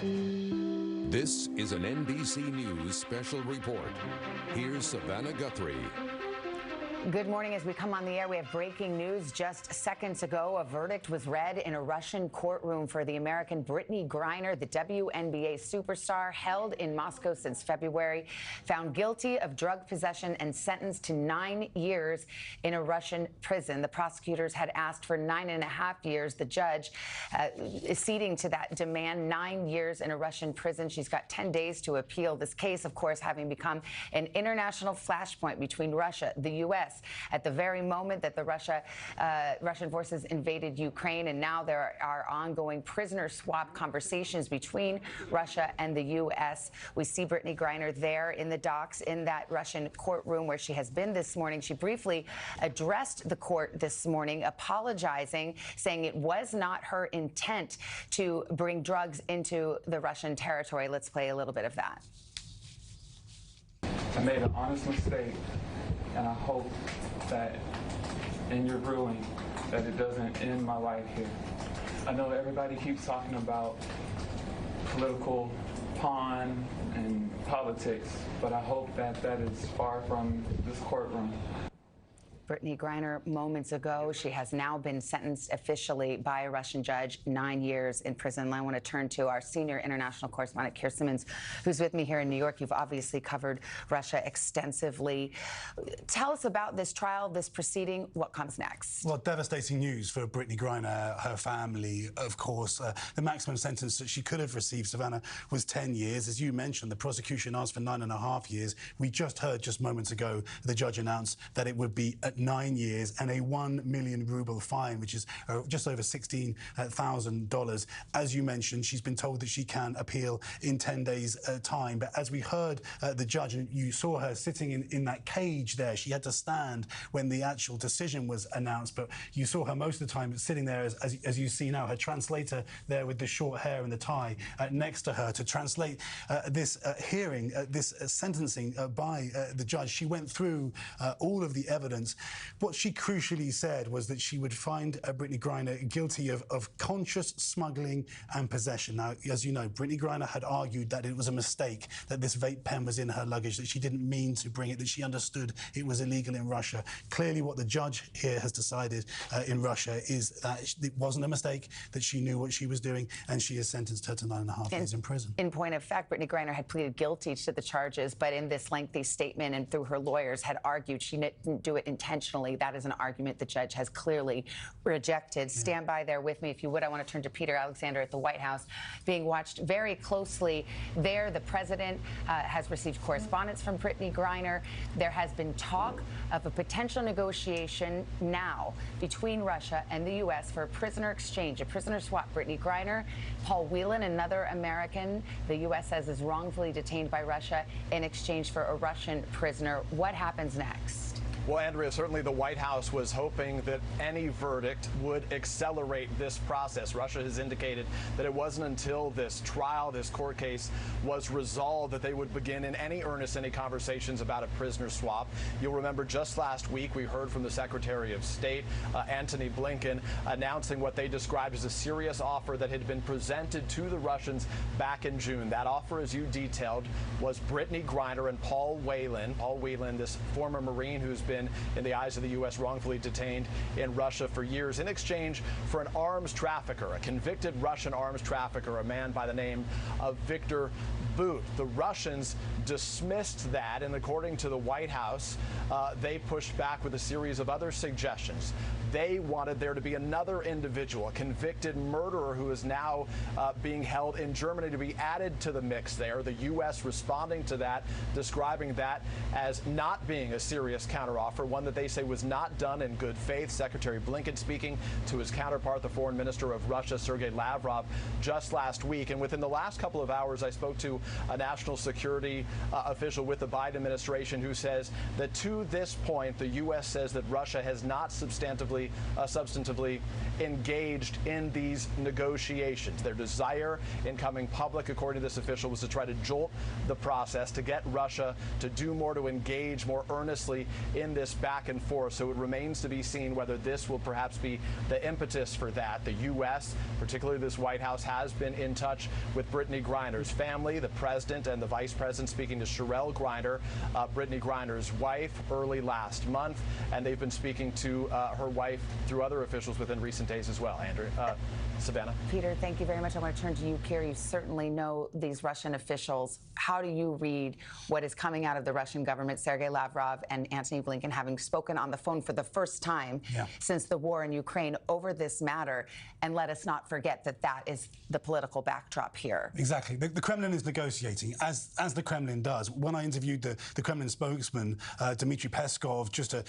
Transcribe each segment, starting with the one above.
This is an NBC News special report. Here's Savannah Guthrie. Good morning. As we come on the air, we have breaking news. Just seconds ago, a verdict was read in a Russian courtroom for the American Brittney Griner, the WNBA superstar, held in Moscow since February, found guilty of drug possession and sentenced to 9 years in a Russian prison. The prosecutors had asked for 9.5 years. The judge is ceding to that demand, 9 years in a Russian prison. She's got 10 days to appeal this case, of course, having become an international flashpoint between Russia, the U.S., at the very moment that the Russian forces invaded Ukraine, and now there are ongoing prisoner swap conversations between Russia and the U.S. We see Brittney Griner there in the docks in that Russian courtroom where she has been this morning. She briefly addressed the court this morning, apologizing, saying it was not her intent to bring drugs into the Russian territory. Let's play a little bit of that. I made an honest mistake, and I hope that in your ruling that it doesn't end my life here. I know everybody keeps talking about political pawn and politics, but I hope that that is far from this courtroom. Brittney Griner moments ago. She has now been sentenced officially by a Russian judge, 9 years in prison. I want to turn to our senior international correspondent, Keir Simmons, who's with me here in New York. You've obviously covered Russia extensively. Tell us about this trial, this proceeding. What comes next? Well, devastating news for Brittney Griner, her family, of course. The maximum sentence that she could have received, Savannah, was 10 years. As you mentioned, the prosecution asked for 9.5 years. We just heard just moments ago the judge announced that it would be at 9 years and a 1 million ruble fine, which is just over $16,000. As you mentioned, she's been told that she can appeal in 10 days' time. But as we heard the judge, and you saw her sitting in that cage there, she had to stand when the actual decision was announced. But you saw her most of the time sitting there, as you see now, her translator there with the short hair and the tie next to her to translate this hearing, this sentencing by the judge. She went through all of the evidence. What she crucially said was that she would find Brittney Griner guilty of conscious smuggling and possession. Now, as you know, Brittney Griner had argued that it was a mistake, that this vape pen was in her luggage, that she didn't mean to bring it, that she understood it was illegal in Russia. Clearly, what the judge here has decided in Russia is that it wasn't a mistake, that she knew what she was doing, and she has sentenced her to 9.5 years in prison. In point of fact, Brittney Griner had pleaded guilty to the charges, but in this lengthy statement and through her lawyers had argued she didn't do it intentionally. That is an argument the judge has clearly rejected. Yeah. Stand by there with me, if you would. I want to turn to Peter Alexander at the White House, being watched very closely there. The president has received correspondence from Brittney Griner. There has been talk of a potential negotiation now between Russia and the U.S. for a prisoner exchange, a prisoner swap. Brittney Griner, Paul Whelan, another American the U.S. says is wrongfully detained by Russia in exchange for a Russian prisoner. What happens next? Well, Andrea, certainly the White House was hoping that any verdict would accelerate this process. Russia has indicated that it wasn't until this trial, this court case, was resolved that they would begin in any earnest any conversations about a prisoner swap. You'll remember just last week we heard from the Secretary of State, Antony Blinken, announcing what they described as a serious offer that had been presented to the Russians back in June. That offer, as you detailed, was Brittney Griner and Paul Whelan. Paul Whelan, this former Marine who's been, in the eyes of the U.S., wrongfully detained in Russia for years in exchange for an arms trafficker, a convicted Russian arms trafficker, a man by the name of Victor Bout. The Russians dismissed that, and according to the White House, they pushed back with a series of other suggestions. They wanted there to be another individual, a convicted murderer who is now being held in Germany, to be added to the mix there. The U.S. responding to that, describing that as not being a serious counteroffer, one that they say was not done in good faith. Secretary Blinken speaking to his counterpart, the foreign minister of Russia, Sergei Lavrov, just last week. And within the last couple of hours, I spoke to a national security official with the Biden administration who says that to this point, the U.S. says that Russia has not substantively engaged in these negotiations. Their desire in coming public, according to this official, was to try to jolt the process, to get Russia to do more, to engage more earnestly in in this back and forth. So it remains to be seen whether this will perhaps be the impetus for that. The U.S., particularly this White House, has been in touch with Brittney Griner's family, the president and the vice president, speaking to Sherelle Griner, Brittney Griner's wife, early last month, and they've been speaking to her wife through other officials within recent days as well. Savannah. Peter, thank you very much. I want to turn to you, Pierre. You certainly know these Russian officials. How do you read what is coming out of the Russian government? Sergei Lavrov and Antony Blinken having spoken on the phone for the first time since the war in Ukraine over this matter. And let us not forget that that is the political backdrop here. Exactly. The Kremlin is negotiating, as the Kremlin does. When I interviewed the Kremlin spokesman, Dmitry Peskov, just a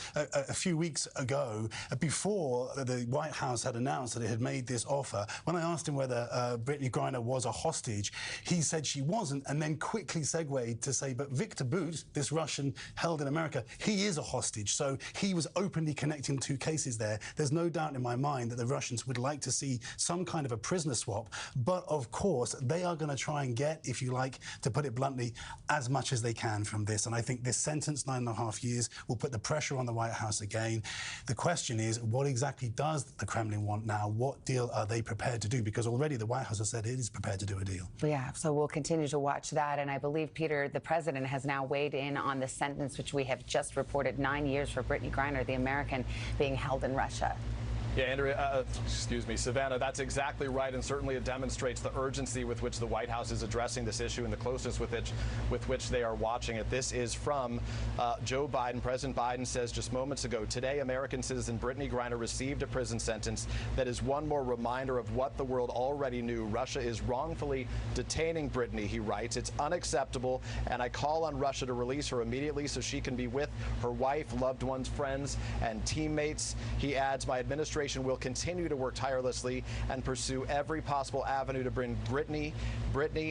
few weeks ago, before the White House had announced that it had made this offer, when I asked him whether Brittney Griner was a hostage, he said she wasn't, and then quickly segued to say, but Viktor Bout, this Russian held in America, he is a hostage. So he was openly connecting two cases there. There's no doubt in my mind that the Russians would like to see some kind of a prisoner swap. But of course, they are going to try and get, if you like, to put it bluntly, as much as they can from this. And I think this sentence, 9.5 years, will put the pressure on the White House again. The question is, what exactly does the Kremlin want now? What deal are they prepared to do? Because already the White House has said it is prepared to do a deal. Yeah, so we'll continue to watch that. And I believe, Peter, the president has now weighed in on the sentence, which we have just reported, 9 years for Brittney Griner, the American being held in Russia. Yeah, Andrea, Savannah, that's exactly right, and certainly it demonstrates the urgency with which the White House is addressing this issue and the closeness with which they are watching it. This is from Joe Biden. President Biden says just moments ago, today American citizen Brittney Griner received a prison sentence that is one more reminder of what the world already knew. Russia is wrongfully detaining Brittney, he writes. It's unacceptable, and I call on Russia to release her immediately so she can be with her wife, loved ones, friends, and teammates. He adds, my administration will continue to work tirelessly and pursue every possible avenue to bring Brittney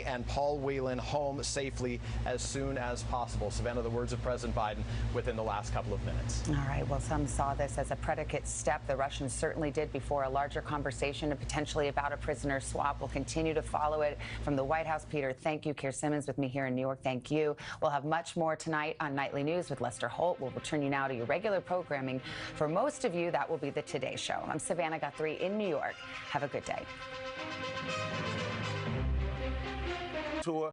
and Paul Whelan home safely as soon as possible. Savannah, the words of President Biden within the last couple of minutes. All right. Well, some saw this as a predicate step. The Russians certainly did before a larger conversation and potentially about a prisoner swap. We'll continue to follow it from the White House. Peter, thank you. Keir Simmons with me here in New York. Thank you. We'll have much more tonight on Nightly News with Lester Holt. We'll return you now to your regular programming. For most of you, that will be the Today Show. I'm Savannah Guthrie in New York. Have a good day. Tour.